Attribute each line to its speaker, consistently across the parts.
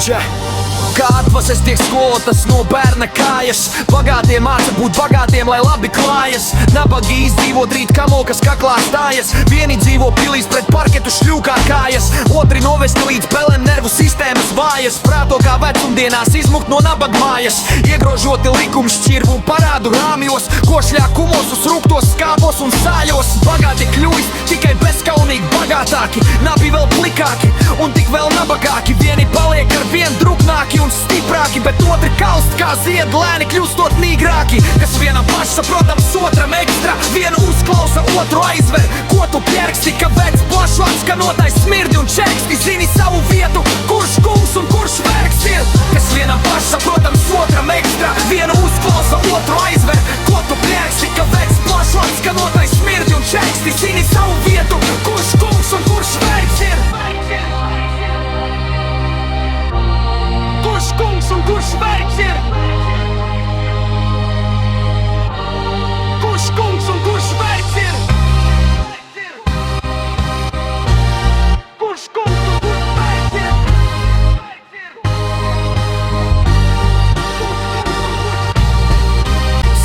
Speaker 1: Kā atvases tiek skolotas no bērna kājas. Bagātie māca būt bagātiem, lai labi klājas. Nabagi izdzīvo drīt kamo, kas kaklā stājas. Vieni dzīvo pilīs pret parketu šļūkā kājas. Otri novesti līdz pelēm nervu sistēmas vājas. Prāto kā vecumdienās izmukt no nabaga mājas. Iegrožoti likumi šķirbu un parādu rāmjos. Košļā kumos uz rūktos skābos un sājos. Bagāti kļūst tikai bezkaunīgi bagātāki. Nabi vēl plikāki un tik vēl nabagāki. Vieni paliek ar vien druknāki un stiprāki, bet otri kaust kā zied, lēni kļūstot nīgrāki. Kas vienam pašsaprotams, otram ekstra. Vienu uzklausa, otru aizver. Ko tu pieraksti, ka vecs plašu atskanotais smirdi un čeksti. Zini savu vietu, kurš kungs un kurš vergs ir. Kas vienam pašsaprotams, otram ekstra. Vienu uzklausa, otru aizver. Ko tu pieraksti, ka vecs plašu atskanotais smirdi un čeksti. Zini savu vietu, kurš kungs un kurš vergs ir. Kurš kungs un kurš vergs ir? Kurš kungs un kurš vergs ir? Kurš kungs un kurš vergs ir?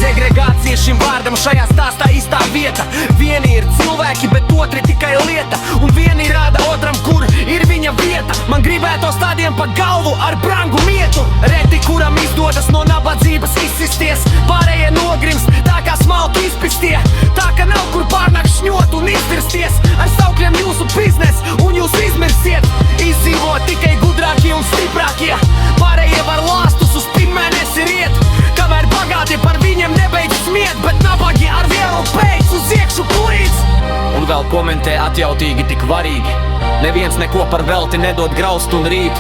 Speaker 1: Segregācija šim vārdam šajā stāstā īstā vieta. Vieni ir cilvēki, bet otri tikai lieta. Un vieni rāda otram, kur ir viņa vieta. Man gribētos tādiem pa galvu ar brangu mietu. Reti, kuram izdodas no nabadzības izsisties. Pārējie nogrimst, tā kā smalki izpistie. Tā ka nav kur pārnāk šņot un izvirsties. Ar saukļiem jūsu biznes un jūs izmirsiet. Izdzīvo tikai gudrākie un stiprākie. Pārējie var lāstus uz pirmēnesi riet. Kamēr bagātie par viņiem nebeidz smiet, bet nabagi ar vienu beidz uz iekšu plīdz. Un vēl komentē atjautīgi tik varīgi. Neviens neko par velti nedod graust un rīt.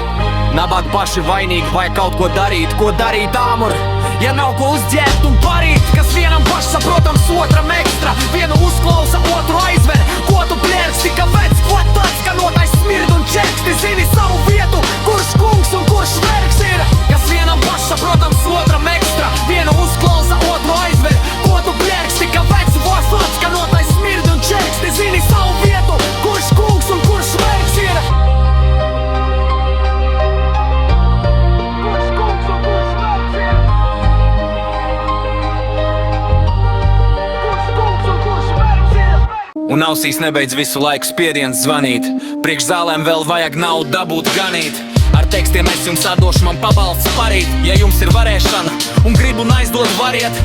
Speaker 1: Nabagi paši vainīgi, vajag kaut ko darīt. Ko darīt āmur, ja nav ko uzģērbt un parīt. Kas vienam pašsaprotams, otram ekstra. Vienu uzklausa, otru aizver. Ko tu plērsti, ka vecs klāt atskanotais smird un čeksti. Zini savu vietu, kurš kungs un kurš vergs ir. Kas vienam pašsaprotams, otram ekstra. Vienu uzklausa, otru aizver. Ko tu plērsti, ka vecs vos atskanotais smird un čeksti. Zini savu vietu, kurš kungs un kurš vergs ir. Un ausīs nebeidz visu laiku spiediens zvanīt. Priekš zālēm vēl vajag naudu dabūt ganīt. Ar tekstiem es jums atdošu, man pabalsts parīt. Ja jums ir varēšana un gribu un aizdod variet.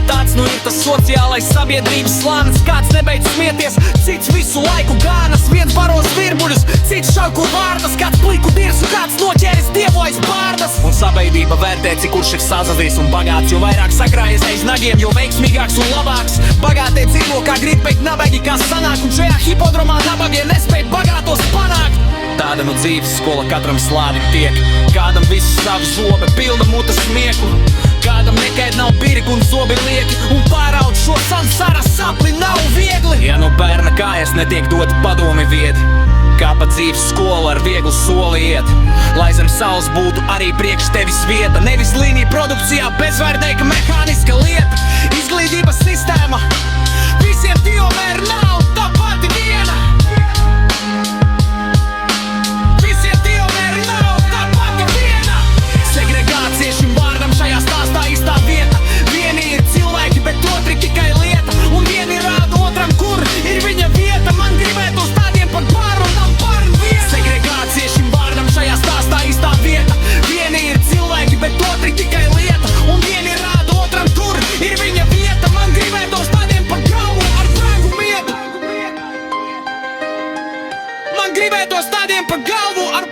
Speaker 1: Tāds nu ir tas sociālais sabiedrības slānis. Kāds nebeidz smieties, cits visu laiku gānas. Viens baros virbuļus, cits šauku vārdas. Kāds pliku dirsu, kāds noķēris dievojas bārdas. Un sabiedrība vērtē, cik kurš ir sazadījis un bagāts. Jo vairāk sakrājies aiz nagiem, jo veiksmīgāks un labāks. Bagātie dzīvo kā grib, bet nabagi kā sanāk. Un šajā hipodromā nabagie nespēj bagātos panākt. Tāda nu dzīves skola katram slānim tiek. Kādam viss savu zobe pilda mutas smieku. Kādam nekad nav pirki un zobi lieki. Un pāraut šo sansara sapli nav viegli. Ja no bērna kājas netiek dot padomi viedi. Kā pa dzīves skolu ar vieglu soli iet. Lai zem saules būtu arī priekš tevis vieta. Nevis līnija produkcijā bezvērtēka mehāniska lieta. Izglītības sistēma visiem tomēr nav tā pati viena. Visiem tomēr nav tā pati viena. Segregācija šim vārdam šajā stāstā īstā vieta. Vieni ir cilvēki, bet otri tikai lieta. Un vieni rāda otram, kur ir viņa vieta. Man gribētos tādiem par pāru un tam pāru vieta. Segregācija šim vārdam šajā stāstā īstā vieta. Vieni ir cilvēki, bet otri tikai lieta. Un vieni rāda otram, kur ir viņa vieta. Man gribētos tādiem par galvu ar brangu mietu. Man gribētos tādiem par galvu ar